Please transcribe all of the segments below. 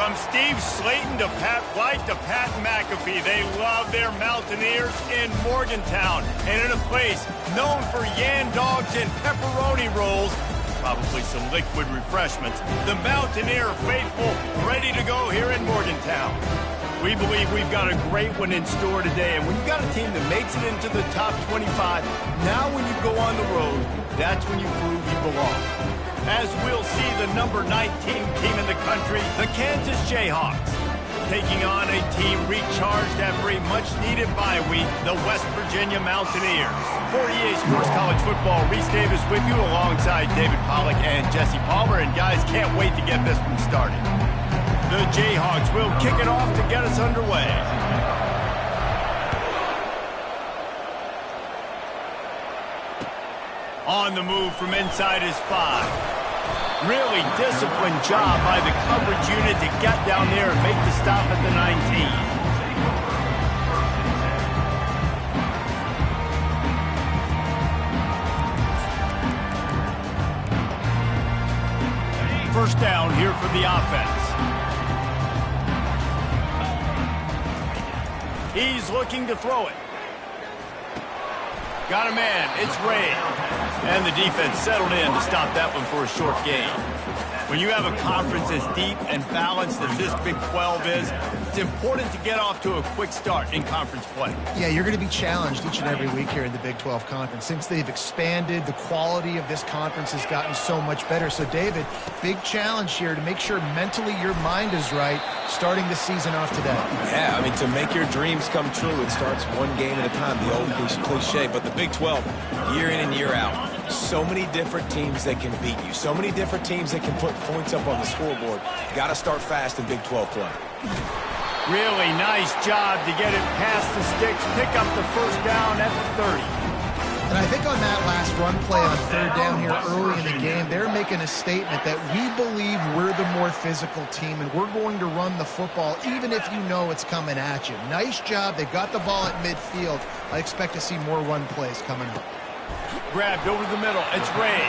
From Steve Slayton to Pat White to Pat McAfee, they love their Mountaineers in Morgantown. And in a place known for yan dogs and pepperoni rolls, probably some liquid refreshments, the Mountaineer faithful ready to go here in Morgantown. We believe we've got a great one in store today, and when you've got a team that makes it into the top 25, now when you go on the road, that's when you prove you belong. As we'll see the number 19 team in the country, the Kansas Jayhawks, taking on a team recharged after a much-needed bye week, the West Virginia Mountaineers. For EA Sports College Football, Reese Davis with you alongside David Pollack and Jesse Palmer, and guys, can't wait to get this one started. The Jayhawks will kick it off to get us underway. On the move from inside his 5. Really disciplined job by the coverage unit to get down there and make the stop at the 19. First down here for the offense. He's looking to throw it. Got a man. It's Ray. And the defense settled in to stop that one for a short gain. When you have a conference as deep and balanced as this Big 12 is, it's important to get off to a quick start in conference play. Yeah, you're going to be challenged each and every week here in the Big 12 Conference. Since they've expanded, the quality of this conference has gotten so much better. So, David, big challenge here to make sure mentally your mind is right starting the season off today. Yeah, I mean, to make your dreams come true, it starts one game at a time, the old cliche. But the Big 12, year in and year out, so many different teams that can beat you, so many different teams that can put points up on the scoreboard. Got to start fast in Big 12 play. Really nice job to get it past the sticks, pick up the first down at the 30. And I think on that last run play on third down here early in the game, they're making a statement that we believe we're the more physical team and we're going to run the football even if you know it's coming at you. Nice job. They got the ball at midfield. I expect to see more run plays coming up. Grabbed over the middle. It's Ray.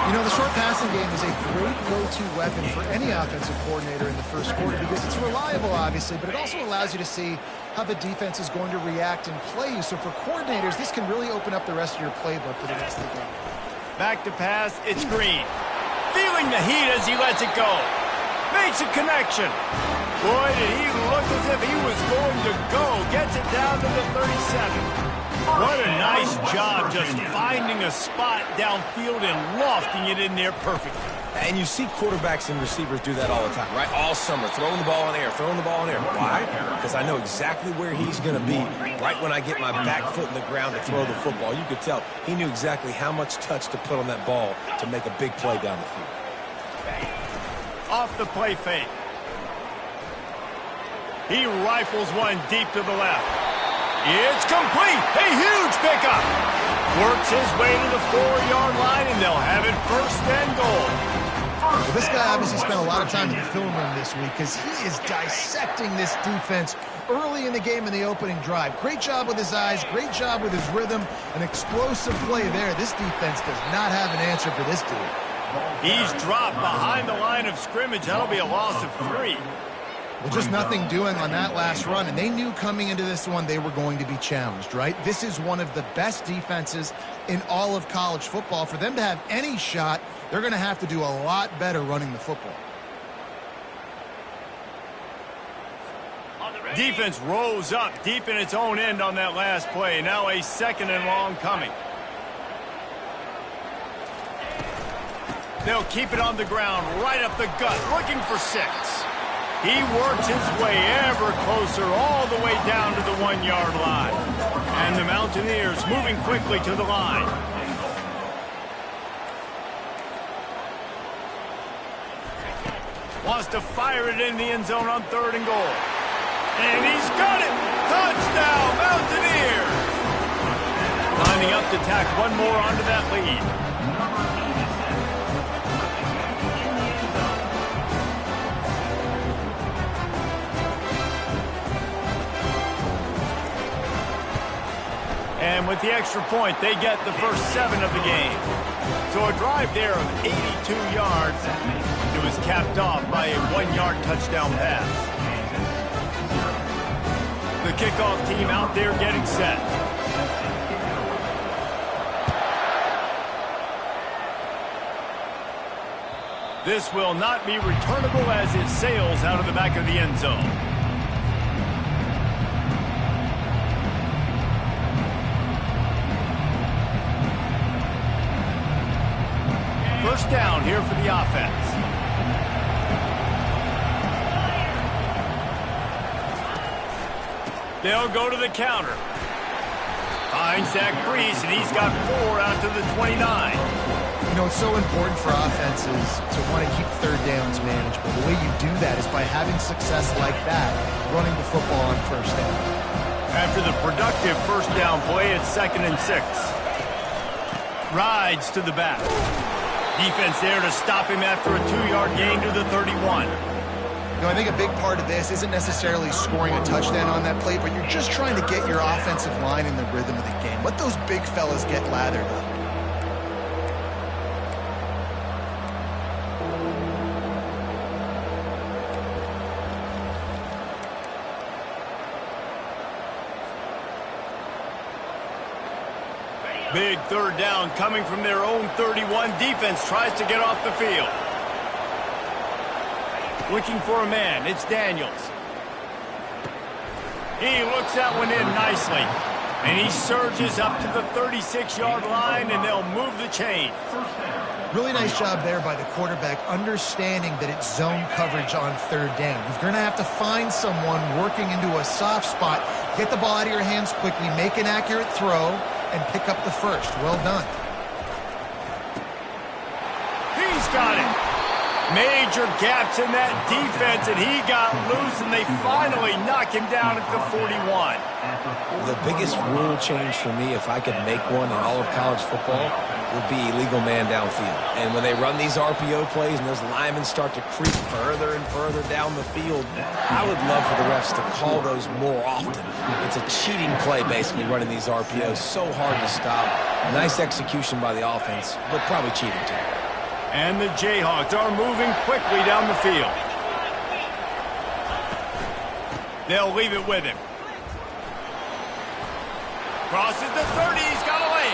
You know, the short passing game is a great go-to weapon for any offensive coordinator in the first quarter because it's reliable, obviously, but it also allows you to see how the defense is going to react and play you. So for coordinators, this can really open up the rest of your playbook for the rest of the game. Back to pass. It's Green. Feeling the heat as he lets it go. Makes a connection. Boy, did he look as if he was going to go. Gets it down to the 37. What a nice job just finding a spot downfield and lofting it in there perfectly. And you see quarterbacks and receivers do that all the time, right? All summer, throwing the ball in air, throwing the ball in air. Why? Because I know exactly where he's going to be right when I get my back foot in the ground to throw the football. You could tell he knew exactly how much touch to put on that ball to make a big play down the field. Off the play fake. He rifles one deep to the left. It's complete. A huge pickup. Works his way to the 4-yard line, and they'll have it first and goal. Well, this guy obviously spent a lot of time in the film room this week because he is dissecting this defense early in the game in the opening drive. Great job with his eyes, great job with his rhythm, an explosive play there. This defense does not have an answer for this dude. He's dropped behind the line of scrimmage. That'll be a loss of 3. Well, just nothing doing on that last run, and they knew coming into this one they were going to be challenged, right? This is one of the best defenses in all of college football. For them to have any shot, they're going to have to do a lot better running the football. Defense rose up deep in its own end on that last play. Now a 2nd and long coming. They'll keep it on the ground, right up the gut, looking for 6. He works his way ever closer all the way down to the 1-yard line. And the Mountaineers moving quickly to the line. Wants to fire it in the end zone on 3rd and goal. And he's got it! Touchdown, Mountaineers! Lining up to tack one more onto that lead. And with the extra point, they get the first 7 of the game. So a drive there of 82 yards. New was capped off by a 1-yard touchdown pass. The kickoff team out there getting set. This will not be returnable as it sails out of the back of the end zone. First down here for the offense. They'll go to the counter. Finds that crease, and he's got 4 out to the 29. You know, it's so important for offenses to want to keep third downs manageable. The way you do that is by having success like that, running the football on first down. After the productive first down play, it's 2nd and 6. Rides to the back. Defense there to stop him after a 2-yard gain to the 31. You know, I think a big part of this isn't necessarily scoring a touchdown on that play, but you're just trying to get your offensive line in the rhythm of the game. Let those big fellas get lathered up. Big third down coming from their own 31. Defense tries to get off the field. Looking for a man. It's Daniels. He looks that one in nicely. And he surges up to the 36-yard line, and they'll move the chain. Really nice job there by the quarterback, understanding that it's zone coverage on third down. You're going to have to find someone working into a soft spot, get the ball out of your hands quickly, make an accurate throw, and pick up the first. Well done. He's got it. Major gaps in that defense, and he got loose, and they finally knock him down at the 41. The biggest rule change for me, if I could make one in all of college football, would be illegal man downfield. And when they run these RPO plays and those linemen start to creep further and further down the field, I would love for the refs to call those more often. It's a cheating play, basically, running these RPOs. So hard to stop. Nice execution by the offense, but probably cheating too. And the Jayhawks are moving quickly down the field. They'll leave it with him. Crosses the 30, he's got away.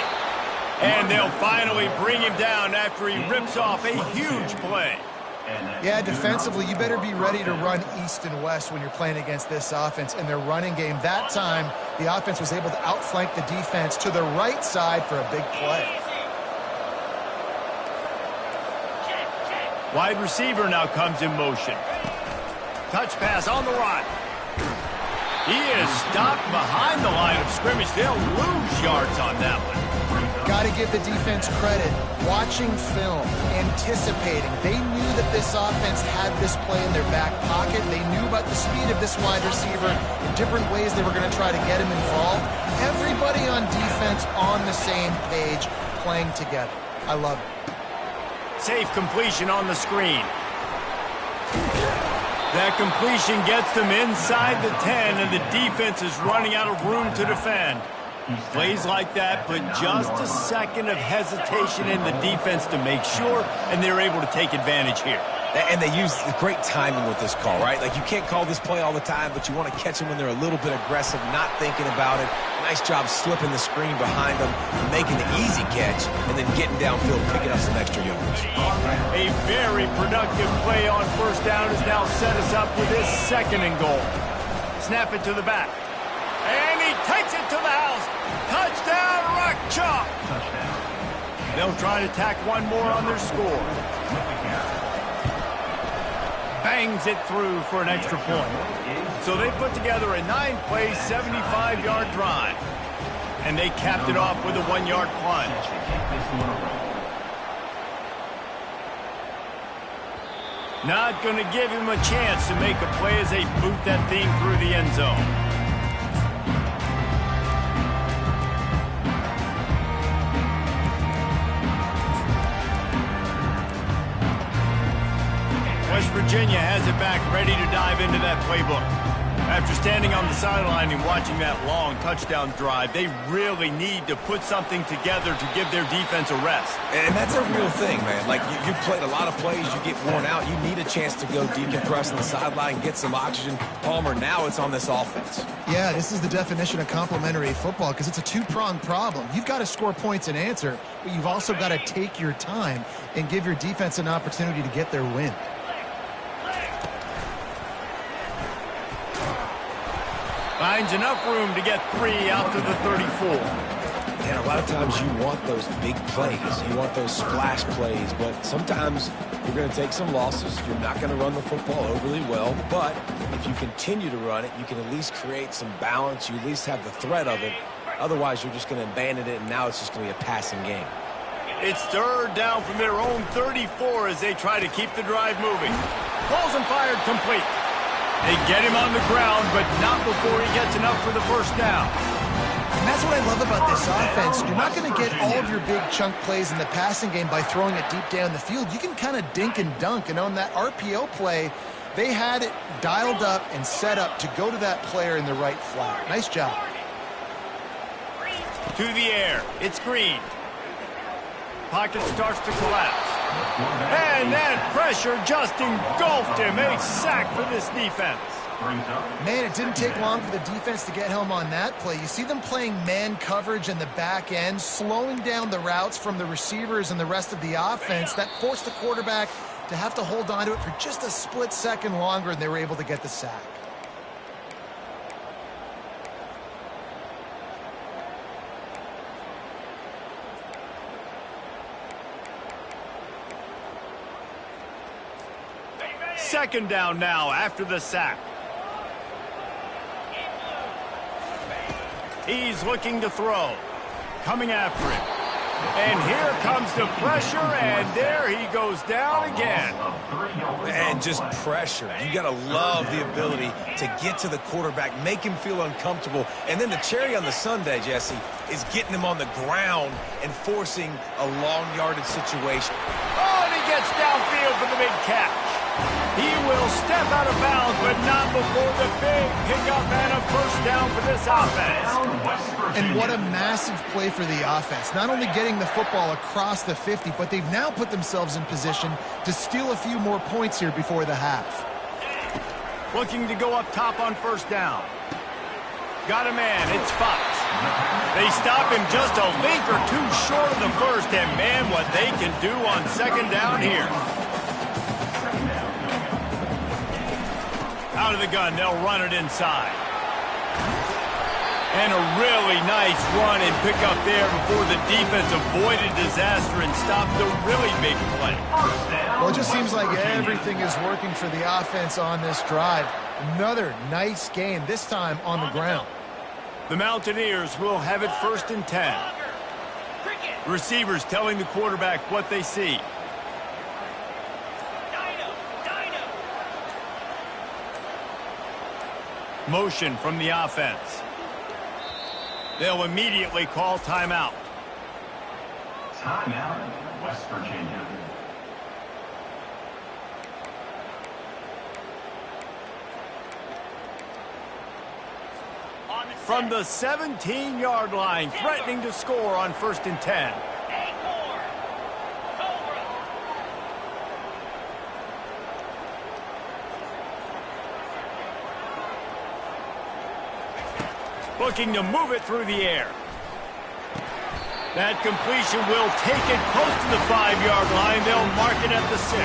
And they'll finally bring him down after he rips off a huge play. Yeah, defensively, you better be ready to run east and west when you're playing against this offense and their running game. That time, the offense was able to outflank the defense to the right side for a big play. Wide receiver now comes in motion. Touch pass on the run. He is stopped behind the line of scrimmage. They'll lose yards on that one. Got to give the defense credit. Watching film, anticipating. They knew that this offense had this play in their back pocket. They knew about the speed of this wide receiver in different ways they were going to try to get him involved. Everybody on defense on the same page, playing together. I love it. Safe completion on the screen. That completion gets them inside the 10, and the defense is running out of room to defend. Plays like that, but just a second of hesitation in the defense to make sure, and they're able to take advantage here. And they use great timing with this call, right? Like, you can't call this play all the time, but you want to catch them when they're a little bit aggressive, not thinking about it. Nice job slipping the screen behind them, making the easy catch, and then getting downfield, picking up some extra yards. A very productive play on first down has now set us up with this 2nd and goal. Snap it to the back. And he takes it to the house. Touchdown, Rock Chalk. They'll try to tack one more on their score. Bangs it through for an extra point. So they put together a 9-play, 75-yard drive. And they capped it off with a 1-yard plunge. Not going to give him a chance to make a play as they boot that thing through the end zone. West Virginia has it back, ready to dive into that playbook. After standing on the sideline and watching that long touchdown drive, they really need to put something together to give their defense a rest. And that's a real thing, man. Like, you played a lot of plays, you get worn out, you need a chance to go decompress on the sideline, get some oxygen. Palmer, now it's on this offense. Yeah, this is the definition of complementary football because it's a two-pronged problem. You've got to score points and answer, but you've also got to take your time and give your defense an opportunity to get their win. Finds enough room to get 3 out to the 34. Yeah, a lot of times you want those big plays. You want those splash plays, but sometimes you're going to take some losses. You're not going to run the football overly well, but if you continue to run it, you can at least create some balance. You at least have the threat of it. Otherwise, you're just going to abandon it, and now it's just going to be a passing game. It's third down from their own 34 as they try to keep the drive moving. Balls and fired complete. They get him on the ground, but not before he gets enough for the first down. And that's what I love about this offense. You're not going to get all of your big chunk plays in the passing game by throwing it deep down the field. You can kind of dink and dunk, and on that RPO play, they had it dialed up and set up to go to that player in the right flat. Nice job. To the air, it's Green. Pocket starts to collapse. And that pressure just engulfed him. A sack for this defense. Man, it didn't take long for the defense to get home on that play. You see them playing man coverage in the back end, slowing down the routes from the receivers and the rest of the offense. That forced the quarterback to have to hold on to it for just a split second longer, and they were able to get the sack. Second down now after the sack. He's looking to throw. Coming after him. And here comes the pressure, and there he goes down again. And just pressure. You got to love the ability to get to the quarterback, make him feel uncomfortable. And then the cherry on the sundae, Jesse, is getting him on the ground and forcing a long yardage situation. Oh, and he gets downfield for the big catch. He will step out of bounds, but not before the big pickup and a first down for this offense. And what a massive play for the offense. Not only getting the football across the 50, but they've now put themselves in position to steal a few more points here before the half. Looking to go up top on first down. Got a man, it's Fox. They stop him just a link or two short of the first, and man, what they can do on second down here. Out of the gun, they'll run it inside. And a really nice run and pick up there before the defense avoided disaster and stopped the really big play. Well, it just seems like everything is working for the offense on this drive. Another nice game, this time on the ground. The Mountaineers will have it 1st and 10. Receivers telling the quarterback what they see. Motion from the offense. They'll immediately call timeout. Timeout, West Virginia. From the 17-yard line, threatening to score on 1st and 10. Looking to move it through the air. That completion will take it close to the 5-yard line. They'll mark it at the 6.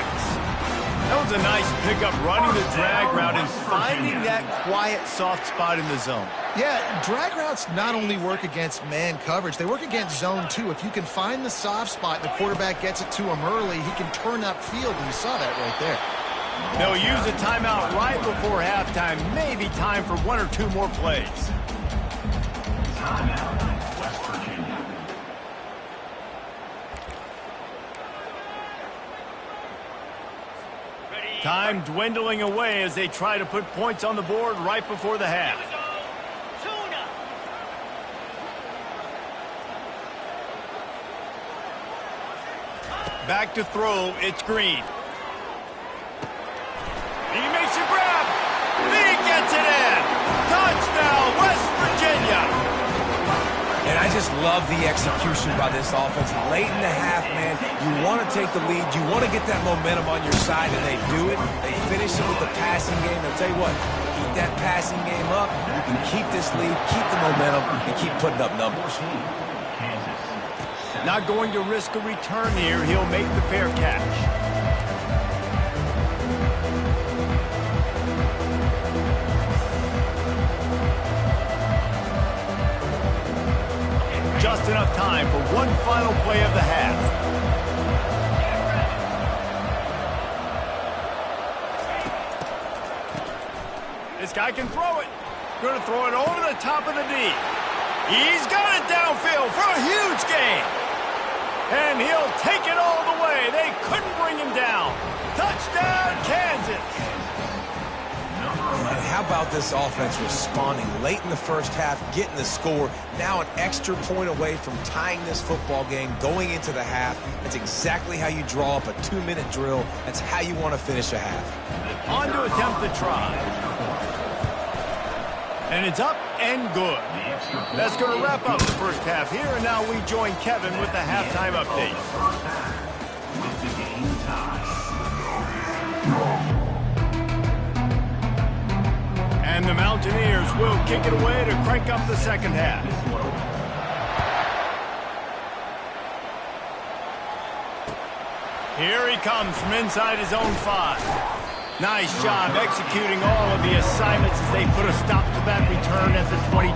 That was a nice pickup, running the drag route and finding that quiet, soft spot in the zone. Yeah, drag routes not only work against man coverage, they work against zone too. If you can find the soft spot and the quarterback gets it to him early, he can turn upfield, and you saw that right there. They'll use a timeout right before halftime. Maybe time for 1 or 2 more plays. Timeout, West Virginia. Time dwindling away as they try to put points on the board right before the half. Back to throw, it's Green. He makes a grab. He gets it in. love the execution by this offense. Late in the half, man, you want to take the lead. You want to get that momentum on your side, and they do it. They finish it with the passing game. I'll tell you what, keep that passing game up. You can keep this lead, keep the momentum, and keep putting up numbers. Not going to risk a return here. He'll make the fair catch. Just enough time for one final play of the half. This guy can throw it. Going to throw it over the top of the D. He's got it downfield for a huge gain. And he'll take it all the way. They couldn't bring him down. Touchdown, Kansas. And how about this offense responding late in the first half, getting the score, now an extra point away from tying this football game, going into the half. That's exactly how you draw up a 2-minute drill. That's how you want to finish a half. On to attempt the try. And it's up and good. That's going to wrap up the first half here, and now we join Kevin with the halftime update. With the game tie. And the Mountaineers will kick it away to crank up the second half. Here he comes from inside his own 5. Nice job executing all of the assignments as they put a stop to that return at the 22.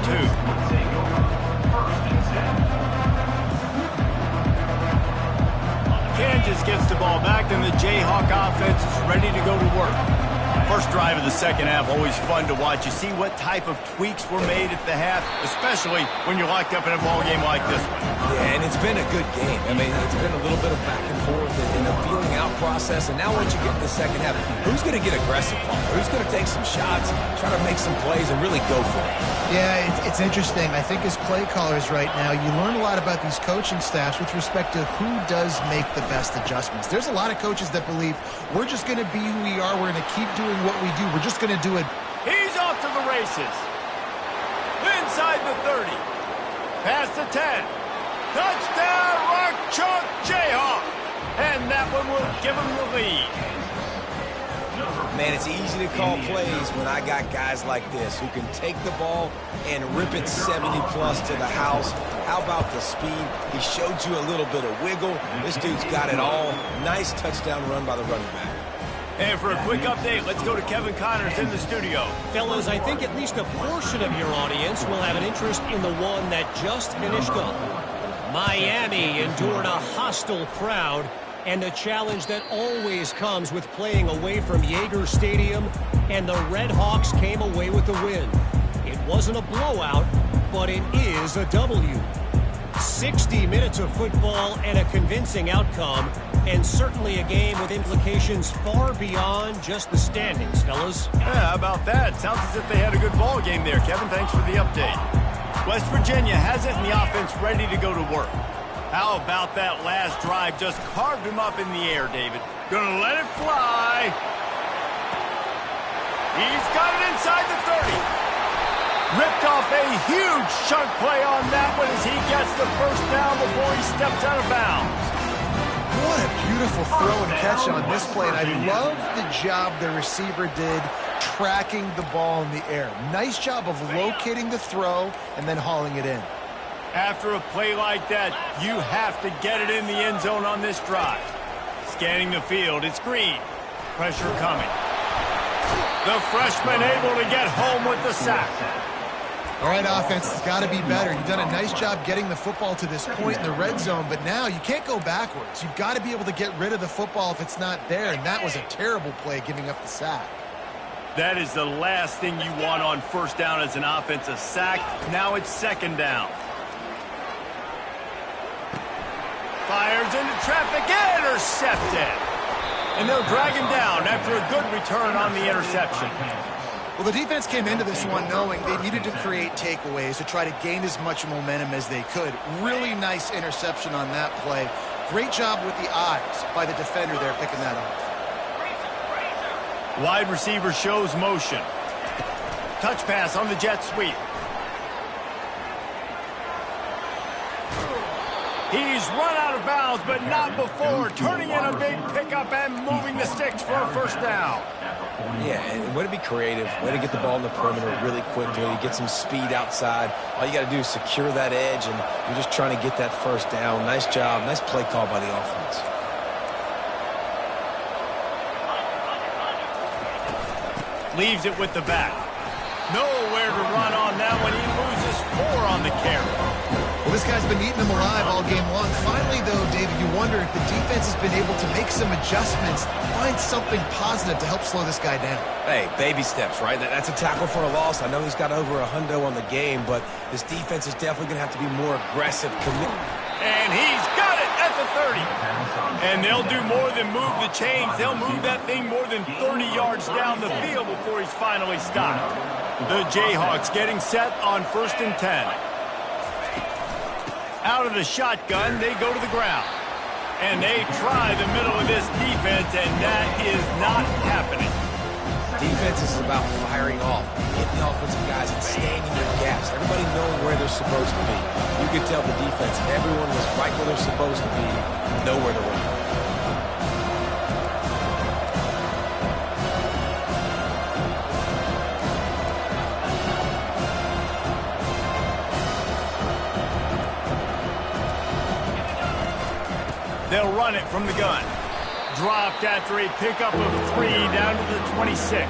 Kansas gets the ball back, and the Jayhawk offense is ready to go to work. First drive of the second half, always fun to watch. You see what type of tweaks were made at the half, especially when you're locked up in a ball game like this one. Yeah, and it's been a good game. I mean, it's been a little bit of back and forth and a feeling out process. And now once you get in the second half, who's going to get aggressive, Paul? Who's going to take some shots, try to make some plays, and really go for it? Yeah, it's interesting. I think as play callers right now, you learn a lot about these coaching staffs with respect to who does make the best adjustments. There's a lot of coaches that believe we're just going to be who we are. We're going to keep doing what we do. We're just going to do it. He's off to the races. Inside the 30. Past the 10. Touchdown, Rock Chalk Jayhawk. And that one will give him the lead. Man, it's easy to call plays when I got guys like this who can take the ball and rip it 70-plus to the house. How about the speed? He showed you a little bit of wiggle. This dude's got it all. Nice touchdown run by the running back. And for a quick update, let's go to Kevin Connors in the studio. Fellas, I think at least a portion of your audience will have an interest in the one that just finished up. Miami endured a hostile crowd and the challenge that always comes with playing away from Yager Stadium, and the Red Hawks came away with the win. It wasn't a blowout, but it is a W. 60 minutes of football and a convincing outcome, and certainly a game with implications far beyond just the standings, fellas. Yeah, how about that? Sounds as if they had a good ball game there. Kevin, thanks for the update. West Virginia has it in the offense ready to go to work. How about that last drive? Just carved him up in the air, David. Gonna let it fly. He's got it inside the 30. Ripped off a huge chunk play on that one as he gets the first down before he steps out of bounds. What a beautiful throw and catch on this play. And I love the job the receiver did tracking the ball in the air. Nice job of locating the throw and then hauling it in. After a play like that, you have to get it in the end zone on this drive. Scanning the field, it's Green. Pressure coming. The freshman able to get home with the sack. All right, offense, it's got to be better. You've done a nice job getting the football to this point in the red zone, but now you can't go backwards. You've got to be able to get rid of the football if it's not there, and that was a terrible play giving up the sack. That is the last thing you want on first down as an offensive sack. Now it's second down. Fires into traffic, intercepted. And they'll drag him down after a good return on the interception. Well, the defense came into this one knowing they needed to create takeaways to try to gain as much momentum as they could. Really nice interception on that play. Great job with the eyes by the defender there picking that off. Wide receiver shows motion. Touch pass on the jet sweep. He's run out of bounds, but not before turning in a big pickup and moving the sticks for a first down. Yeah, and way to be creative, way to get the ball in the perimeter really quickly, get some speed outside. All you got to do is secure that edge, and you're just trying to get that first down. Nice job, nice play call by the offense. Leaves it with the back. Nowhere to run on that one. He loses 4 on the carry. Well, this guy's been eating them alive all game long. Finally, though, David, you wonder if the defense has been able to make some adjustments, find something positive to help slow this guy down. Hey, baby steps, right? That's a tackle for a loss. I know he's got over $100 on the game, but this defense is definitely going to have to be more aggressive. And he's got it at the 30. And they'll do more than move the chains. They'll move that thing more than 30 yards down the field before he's finally stopped. The Jayhawks getting set on 1st and 10. Out of the shotgun, they go to the ground. And they try the middle of this defense, and that is not happening. Defense is about firing off, hitting the offensive guys and staying in their gaps. Everybody knowing where they're supposed to be. You could tell the defense, everyone was right where they're supposed to be, nowhere to run. They'll run it from the gun. Dropped after a pickup of 3 down to the 26.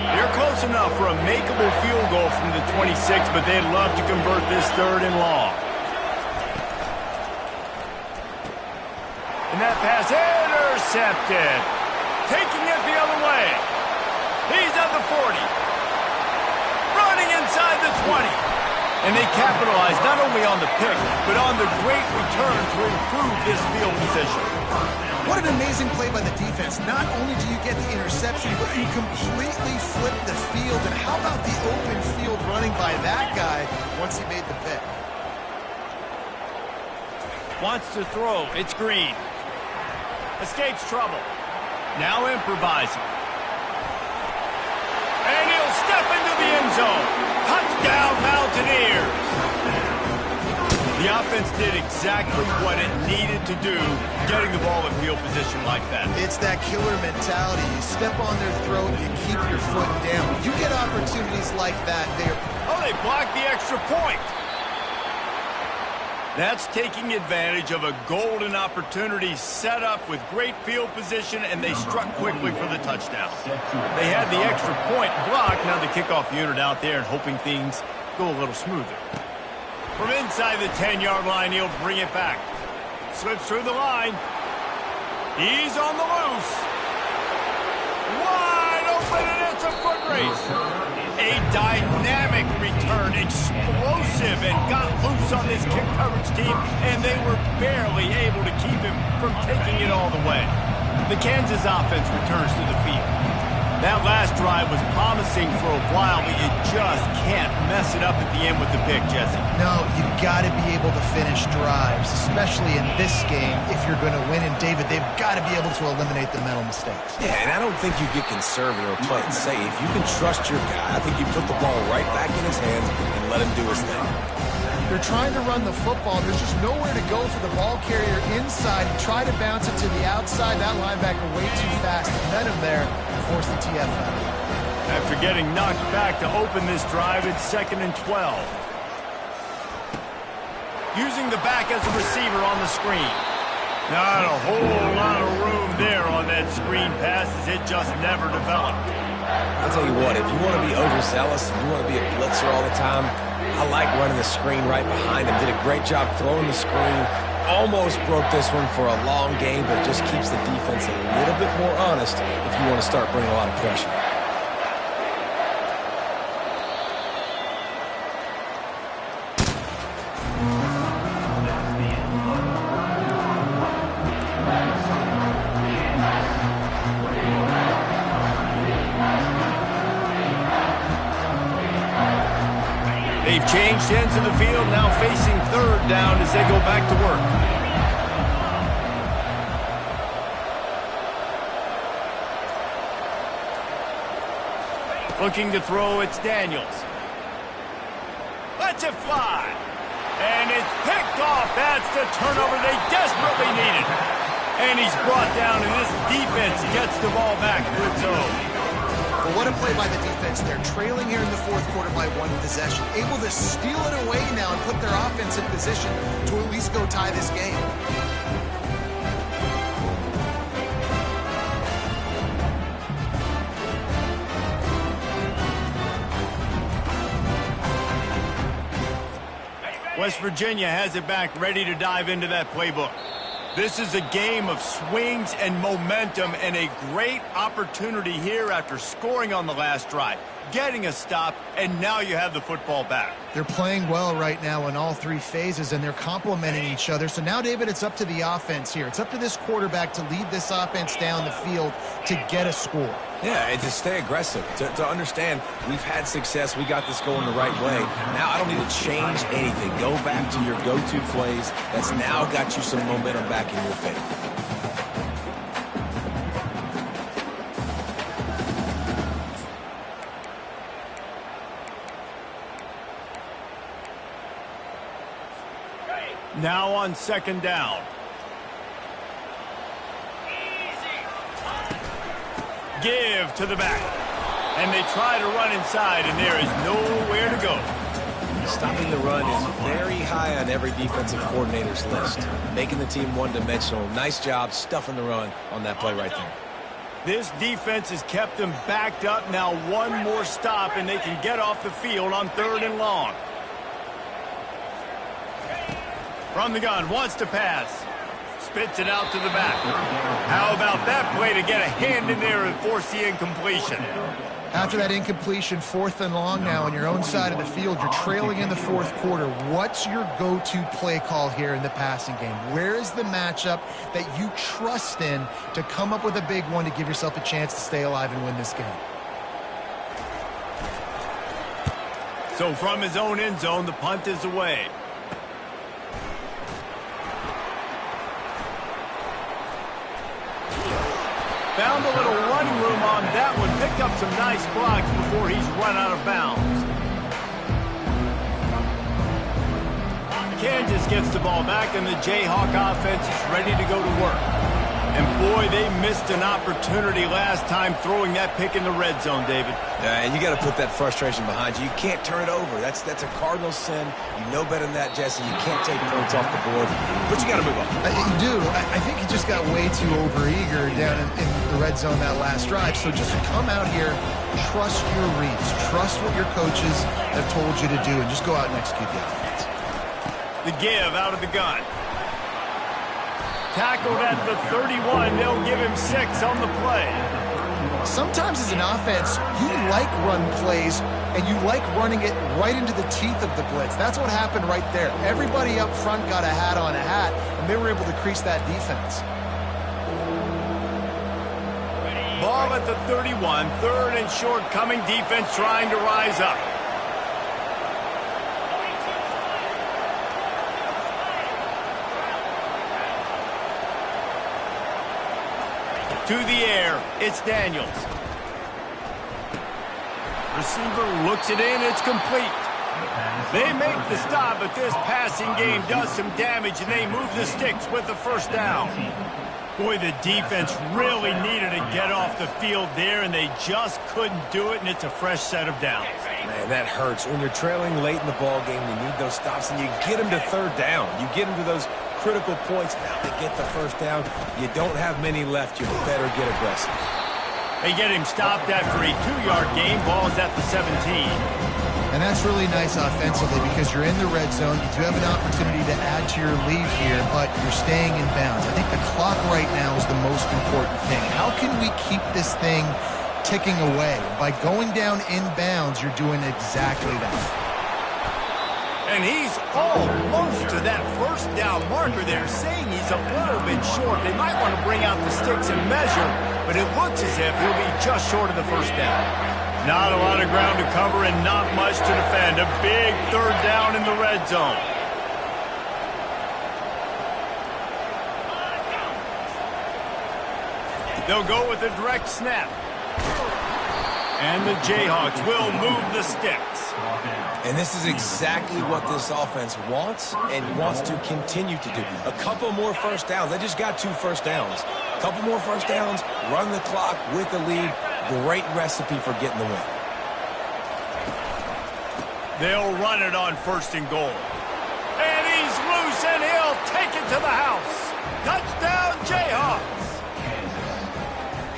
They're close enough for a makeable field goal from the 26, but they'd love to convert this 3rd and long. And that pass intercepted. Taking it the other way. He's at the 40. Running inside the 20. And they capitalize not only on the pick, but on the great return to improve this field position. What an amazing play by the defense. Not only do you get the interception, but you completely flip the field. And how about the open field running by that guy once he made the pick? Wants to throw. It's Green. Escapes trouble. Now improvising. And he'll step into the end zone. Touchdown, Mountaineers. The offense did exactly what it needed to do, getting the ball in field position like that. It's that killer mentality. You step on their throat, you keep your foot down. You get opportunities like that, they blocked the extra point. That's taking advantage of a golden opportunity set up with great field position, and they struck quickly for the touchdown. They had the extra point blocked. Now the kickoff unit out there and hoping things go a little smoother. From inside the 10-yard line, he'll bring it back. Slips through the line. He's on the loose. Wide open, and it's a foot race. A dynamic return, explosive, and got loose on this kick coverage team, and they were barely able to keep him from taking it all the way. The Kansas offense returns to the field. That last drive was promising for a while, but you just can't mess it up at the end with the pick, Jesse. No, you've got to be able to finish drives, especially in this game if you're going to win. And, David, they've got to be able to eliminate the mental mistakes. Yeah, and I don't think you get conservative or play it safe. You can trust your guy. I think you put the ball right back in his hands and let him do his thing. They're trying to run the football. There's just nowhere to go for the ball carrier inside. You try to bounce it to the outside. That linebacker way too fast. He met him there and forced the TFL. After getting knocked back to open this drive, it's 2nd and 12. Using the back as a receiver on the screen. Not a whole lot of room there on that screen pass as it just never developed. I'll tell you what, if you want to be overzealous and you want to be a blitzer all the time, I like running the screen right behind him. Did a great job throwing the screen. Almost broke this one for a long game, but it just keeps the defense a little bit more honest if you want to start bringing a lot of pressure. They've changed ends of the field, now facing 3rd down as they go back to work. Looking to throw, it's Daniels. A lets it fly. And it's picked off. That's the turnover they desperately needed. And he's brought down, and this defense gets the ball back to its own. But what a play by the defense. They're trailing here in the fourth quarter by 1 possession. Able to steal it away now and put their offense in position to at least go tie this game. West Virginia has it back, ready to dive into that playbook. This is a game of swings and momentum, and a great opportunity here after scoring on the last drive, getting a stop, and now you have the football back. They're playing well right now in all 3 phases, and they're complementing each other. So now, David, it's up to the offense here. It's up to this quarterback to lead this offense down the field to get a score. Yeah, and to stay aggressive, to understand we've had success, we got this going the right way. Now I don't need to change anything. Go back to your go-to plays. That's now got you some momentum back in your favor. Now on second down. Give to the back. And they try to run inside, and there is nowhere to go. Stopping the run is very high on every defensive coordinator's list. Making the team one-dimensional. Nice job stuffing the run on that play right there. This defense has kept them backed up. Now one more stop, and they can get off the field on 3rd and long. From the gun, wants to pass. Spits it out to the back. How about that play to get a hand in there and force the incompletion? After that incompletion, 4th and long now on your own side of the field. You're trailing in the 4th quarter. What's your go-to play call here in the passing game? Where is the matchup that you trust in to come up with a big one to give yourself a chance to stay alive and win this game? So from his own end zone, the punt is away. Found a little running room on that one. Picked up some nice blocks before he's run out of bounds. Kansas gets the ball back, and the Jayhawk offense is ready to go to work. And boy, they missed an opportunity last time throwing that pick in the red zone, David. And you got to put that frustration behind you. You can't turn it over. That's a cardinal sin. You know better than that, Jesse. You can't take points off the board, but you got to move on. You do. I think he just got way too overeager down in the red zone that last drive. So just come out here, trust your reads, trust what your coaches have told you to do, and just go out and execute the offense. The give out of the gun. Tackled at the 31. They'll give him 6 on the play. Sometimes as an offense, you like run plays, and you like running it right into the teeth of the blitz. That's what happened right there. Everybody up front got a hat on a hat, and they were able to crease that defense. Ball at the 31. 3rd and short coming. Defense trying to rise up. To the air, it's Daniels. Receiver looks it in, it's complete. They make the stop, but this passing game does some damage, and they move the sticks with the 1st down. Boy, the defense really needed to get off the field there, and they just couldn't do it, and it's a fresh set of downs. Man, that hurts. When you're trailing late in the ball game, you need those stops, and you get them to 3rd down. You get them to those critical points now to get the 1st down. You don't have many left. You better get aggressive. They get him stopped after a 2-yard gain. Ball's at the 17. And that's really nice offensively because you're in the red zone. You do have an opportunity to add to your lead here, but you're staying in bounds. I think the clock right now is the most important thing. How can we keep this thing ticking away? By going down in bounds, you're doing exactly that. And he's almost to that 1st down marker there, saying he's a little bit short. They might want to bring out the sticks and measure, but it looks as if he'll be just short of the 1st down. Not a lot of ground to cover and not much to defend. A big 3rd down in the red zone. They'll go with a direct snap. And the Jayhawks will move the sticks. And this is exactly what this offense wants and wants to continue to do. A couple more first downs. They just got 2 first downs. A couple more first downs, run the clock with the lead. Great recipe for getting the win. They'll run it on 1st and goal. And he's loose, and he'll take it to the house. Touchdown, Jayhawks.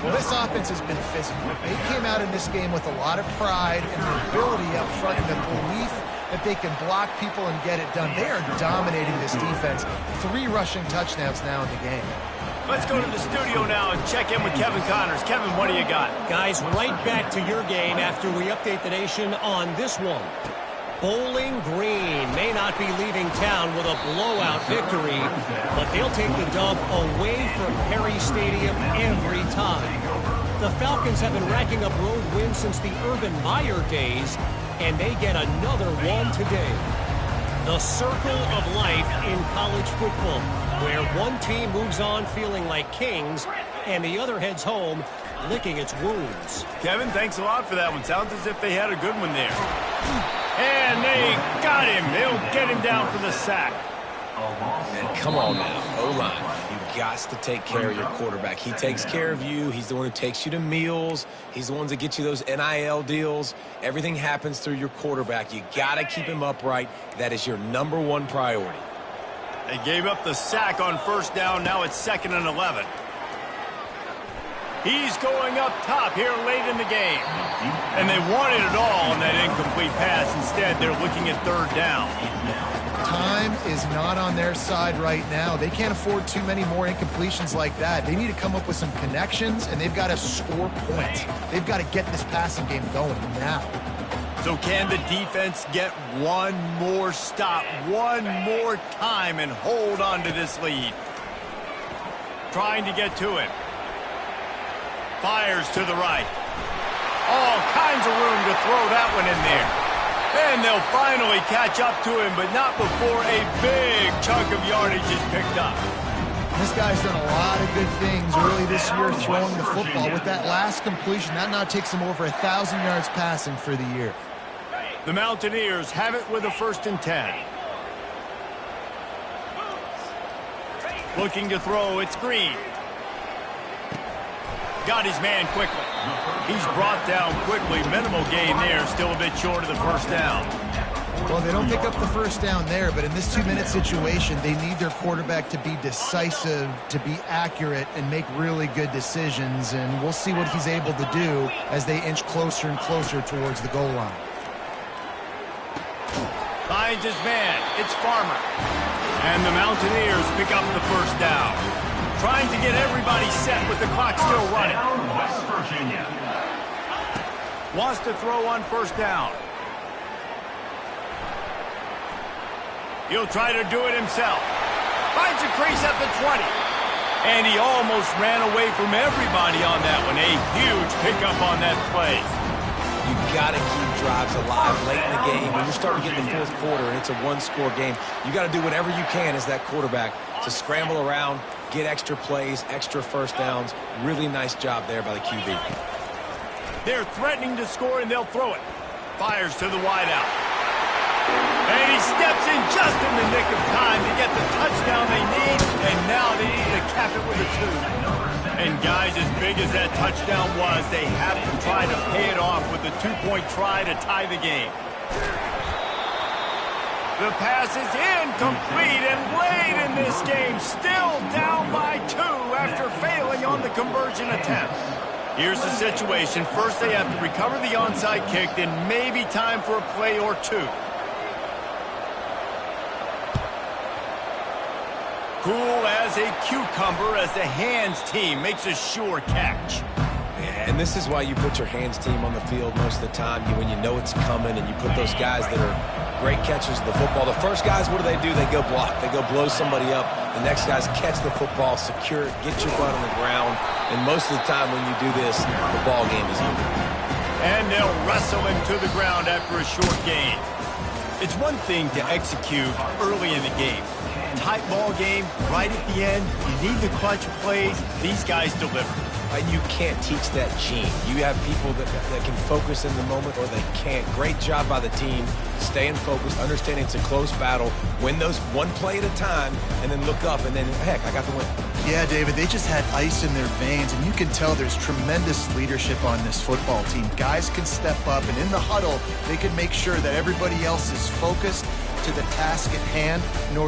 Well, this offense has been physical. They came out in this game with a lot of pride and the ability up front and the belief that they can block people and get it done. They are dominating this defense. 3 rushing touchdowns now in the game. Let's go to the studio now and check in with Kevin Connors. Kevin, what do you got? Guys, right back to your game after we update the nation on this one. Bowling Green may not be leaving town with a blowout victory, but they'll take the dub away from Perry Stadium every time. The Falcons have been racking up road wins since the Urban Meyer days, and they get another one today. The circle of life in college football, where one team moves on feeling like kings, and the other heads home licking its wounds. Kevin, thanks a lot for that one. Sounds as if they had a good one there. And they got him. They'll get him down for the sack. And come on now, O-line. You've got to take care of your quarterback. He takes care of you. He's the one who takes you to meals. He's the one that gets you those NIL deals. Everything happens through your quarterback. You got to keep him upright. That is your #1 priority. They gave up the sack on 1st down. Now it's 2nd and 11. He's going up top here late in the game. And they wanted it all on that incomplete pass. Instead, they're looking at 3rd down. Time is not on their side right now. They can't afford too many more incompletions like that. They need to come up with some connections, and they've got to score points. They've got to get this passing game going now. So can the defense get one more stop, one more time, and hold on to this lead? Trying to get to it. Fires to the right. All kinds of room to throw that one in there. And they'll finally catch up to him, but not before a big chunk of yardage is picked up. This guy's done a lot of good things early this year throwing the football. With that last completion, that now takes him over 1,000 yards passing for the year. The Mountaineers have it with a 1st and 10. Looking to throw, it's Green. Got his man quickly. He's brought down quickly. Minimal gain there. Still a bit short of the 1st down. Well, they don't pick up the 1st down there, but in this 2-minute situation, they need their quarterback to be decisive, to be accurate, and make really good decisions. And we'll see what he's able to do as they inch closer and closer towards the goal line. Finds his man. It's Farmer. And the Mountaineers pick up the 1st down. Trying to get everybody set with the clock still running. West Virginia. Wants to throw on 1st down. He'll try to do it himself. Finds a crease at the 20. And he almost ran away from everybody on that one. A huge pickup on that play. You got to keep drives alive late in the game. When you're starting to get in the 4th quarter and it's a 1-score game, you got to do whatever you can as that quarterback to scramble around, get extra plays, extra 1st downs. Really nice job there by the QB. They're threatening to score, and they'll throw it. Fires to the wideout. And he steps in just in the nick of time to get the touchdown they need, and now they need to cap it with a 2. And guys, as big as that touchdown was, they have to try to pay it off with a 2-point try to tie the game. The pass is incomplete, and late in this game, still down by 2 after failing on the conversion attempt. Here's the situation. First, they have to recover the onside kick, then maybe time for a play or 2. Cool as a cucumber as the hands team makes a sure catch. And this is why you put your hands team on the field most of the time, when you know it's coming, and you put those guys that are great catchers of the football. The first guys, what do? They go block. They go blow somebody up. The next guys catch the football, secure it, get your butt on the ground. And most of the time when you do this, the ball game is over. And they'll wrestle him to the ground after a short gain. It's one thing to execute early in the game. Tight ball game, right at the end, you need the clutch plays. These guys deliver. You can't teach that gene. You have people that can focus in the moment or they can't. Great job by the team, staying focused, understanding it's a close battle, win those one play at a time, and then look up, and then, heck, I got the win. Yeah, David, they just had ice in their veins, and you can tell there's tremendous leadership on this football team. Guys can step up, and in the huddle, they can make sure that everybody else is focused to the task at hand in order